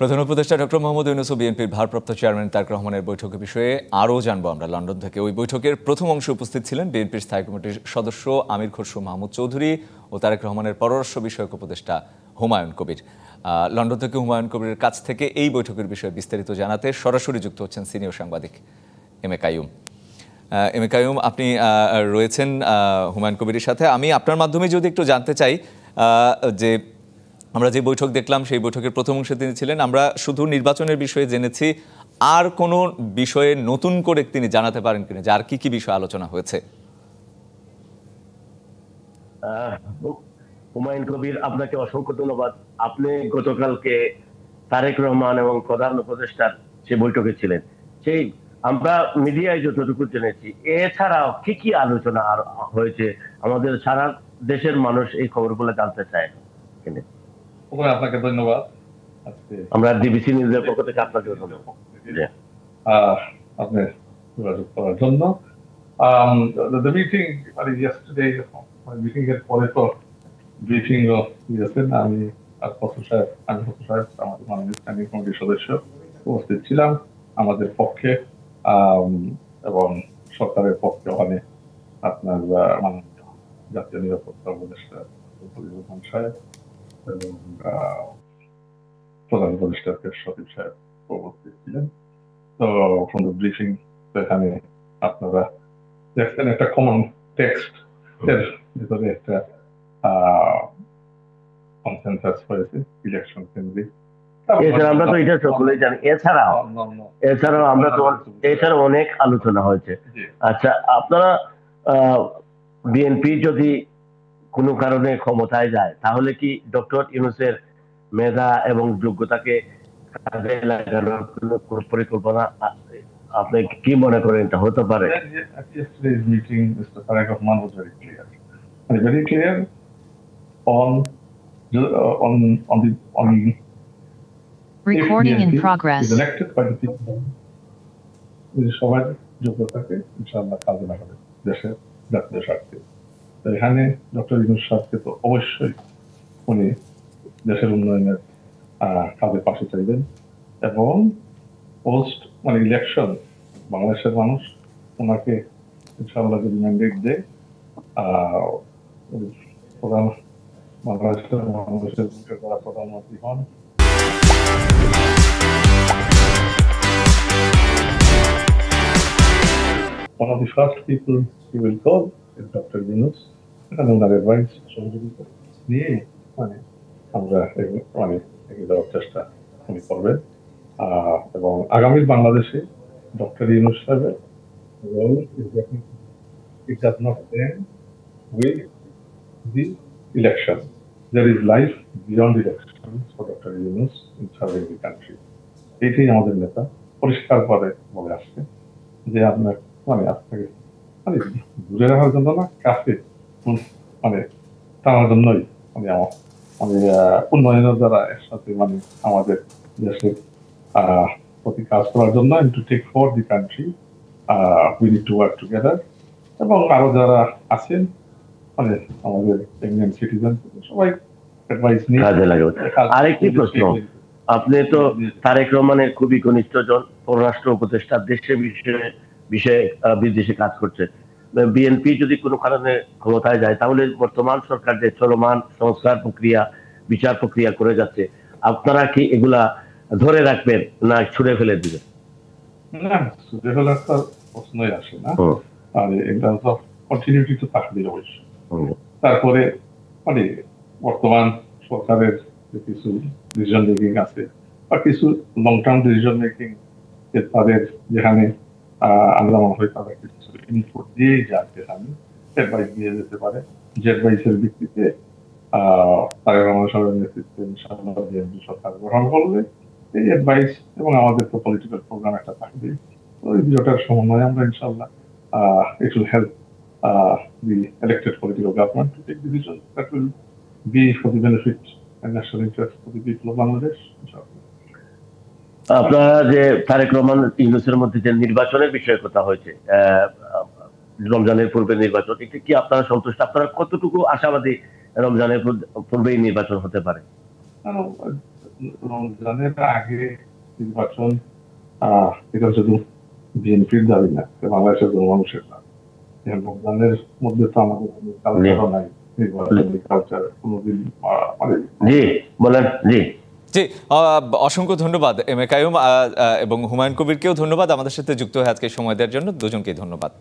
প্রধান উপদেষ্টা ডক্টর মোহাম্মদ ইউনূস ও বিএনপির ভারপ্রাপ্ত চেয়ারম্যান তারেক রহমানের বৈঠকের বিষয়ে আরও জানবো আমরা লন্ডন থেকে। ওই বৈঠকের প্রথম অংশে উপস্থিত ছিলেন বিএনপির স্থায়ী কমিটির সদস্য আমির খসরু মাহমুদ চৌধুরী ও তারেক রহমানের পররাষ্ট্র বিষয়ক উপদেষ্টা হুমায়ুন কবির। লন্ডন থেকে হুমায়ুন কবিরের কাছ থেকে এই বৈঠকের বিষয়ে বিস্তারিত জানাতে সরাসরি যুক্ত হচ্ছেন সিনিয়র সাংবাদিক এম এ কাইয়ুম। আপনি রয়েছেন হুমায়ুন কবিরের সাথে। আমি আপনার মাধ্যমে যদি একটু জানতে চাই যে আমরা যে বৈঠক দেখলাম সেই বৈঠকের প্রথম অংশে তিনি ছিলেন, আমরা শুধু নির্বাচনের বিষয়ে জেনেছি, আর কোনো বিষয়ে নতুন করে তিনি জানাতে পারেন কিনা যে আর কি কি বিষয় আলোচনা হয়েছে? হুমায়ুন কবির, আপনাকে অসংখ্য ধন্যবাদ। আপনি গতকালকে তারেক রহমান এবং প্রধান উপদেষ্টার সে বৈঠকে ছিলেন, সেই আমরা মিডিয়ায় যতটুকু জেনেছি, এছাড়াও কি কি আলোচনা আর হয়েছে আমাদের সারা দেশের মানুষ এই খবরগুলো জানতে চায়। আপনাকে ধন্যবাদ। আমরা ডিবিসি নিউজের পক্ষ থেকে আপনাকে ধন্যবাদ আপনি যোগাযোগ করার জন্য। The meeting yesterday, meeting এর পরে তো ব্রিফিং দিয়েছেন। আমি আমাদের মাননীয় স্ট্যান্ডিং কমিটির সদস্য উপস্থিত ছিলাম আমাদের পক্ষে এবং সরকারের পক্ষে। ওখানে আপনার মাননীয় জাতীয় নিরাপত্তা উপদেষ্টা সাহেব এবং প্রধান উপদেষ্টা সচিব সাহেব উপস্থিত ছিলেন। তো ফ্রম দ্য ব্রিফিং এখানে আপনারা দেখছেন একটা কমন টেক্সট এর ভিতরে একটা কনসেনসাস হয়েছে ইলেকশন কেন্দ্রিক। আমরা তো এটা সকলেই জানি। এছাড়াও আমরা তো এছাড়াও অনেক আলোচনা হয়েছে। আচ্ছা, আপনারা বিএনপি যদি কোনো কারণে ক্ষমতায় যায়, তাহলে কি ডক্টর ইউনূসের মেধা এবং যোগ্যতাকে কাজে লাগানোর কোনো পরিকল্পনা আপনি কি মনে করেন এটা হতে পারে? Yesterday's meeting, Mr. Tareq Rahman was very clear on the recording in progress. Is elected by the people. সবার যোগ্যতাকে ইনশাআল্লাহ কাজে লাগাবে দেশের জাতীয় স্বার্থে। তো এখানে ডক্টর ইউনূস সাহেবকে তো অবশ্যই উনি দেশের উন্নয়নের কাজে পাশে চাইবেন এবং পোস্ট ইলেকশন বাংলাদেশের মানুষ ওনাকে ইনশাআল্লাহ যদি ম্যান্ডেট দেয়, প্রধান বাংলাদেশের মানুষের মুখে করা প্রধানমন্ত্রী হন। One of the first people he will call is Dr. Yunus, and owner advice সহযোগিতা নিয়ে আমরা এগিয়ে যাওয়ার চেষ্টা উনি করবেন। এবং আগামী বাংলাদেশে ডক্টর ইউনূস সাহেবের role it does not end with the election. There is life beyond elections for Dr. Yunus in serving the country. এটাই আমাদের নেতা পরিষ্কার করে বলে আসছে যে আপনার আপনাকে দূরে রাখার জন্য না, কাছে টানার জন্যই উন্নয়নের দ্বারা একসাথে আমাদের দেশের প্রতি কাজ করার জন্য to take forward the country we need to work together। এবং আরো যারা আছেন আমাদের ইন্ডিয়ান সিটিজেন সবাই অ্যাডভাইস নিয়ে কাজে লাগাবে। আরেকটি প্রশ্ন, আপনি তো তারেক রহমানের খুবই ঘনিষ্ঠজন, পররাষ্ট্র উপদেষ্টা, দেশে বিষয়ে বিদেশে কাজ করছে। বিএনপি যদি কোনো কারণে ক্ষমতায় যায়, তাহলে বর্তমান সরকার যে চলমান সংস্কার প্রক্রিয়া, বিচার প্রক্রিয়া করে যাচ্ছে, আপনারা কি এগুলা ধরে রাখবেন না ছুড়ে ফেলে দিবেন? না, ছুড়ে ফেলার তো প্রশ্নই আসে না। আর এটা তো কন্টিনিউটি তো থাকবে অবশ্যই। তারপরে বর্তমান সরকারের যে কিছু ডিসিশন মেকিং আছে বা কিছু লং টার্ম ডিসিশন মেকিং তাদের যেখানে আমরা মনে হয় তাদের কিছু ইনপুট দিয়ে যাচ্ছে, আমি অ্যাডভাইস দিয়ে যেতে পারে, যে অ্যাডভাইসের ভিত্তিতে তারেক রহমান সাহেবের নেতৃত্বে ইনশাআল্লাহ বিএনপি সরকার গ্রহণ করলে এই অ্যাডভাইস এবং আমাদের তো পলিটিক্যাল প্রোগ্রাম একটা থাকবে, ওই দুটোটার সমন্বয়ে আমরা ইনশাআল্লাহ it will help the elected political government to take decisions that will be for the benefit and national interest for the people of Bangladesh. আপনারা যে তারেক রহমান ইউনূসের মধ্যে যে নির্বাচনের বিষয়ে কথা হয়েছে, রমজানের পূর্বে নির্বাচন, এটা কি আপনারা সন্তুষ্ট? আপনারা কতটুকু আশাবাদী রমজানের পূর্বেই নির্বাচন হতে পারে? রমজানের আগে নির্বাচন এটা শুধু বিএনপির দাবি না, বাংলাদেশের জনমানুষের দাবি। রমজানের মধ্যে তো আমাদের কালচারও নাই, নির্বাচনী কালচার কোনোদিন জি বলেন। জি জি, অসংখ্য ধন্যবাদ এম এ কাইয়ুম এবং হুমায়ুন কবিরকেও ধন্যবাদ আমাদের সাথে যুক্ত হয়ে আজকে সময় দেওয়ার জন্য। দুজনকেই ধন্যবাদ।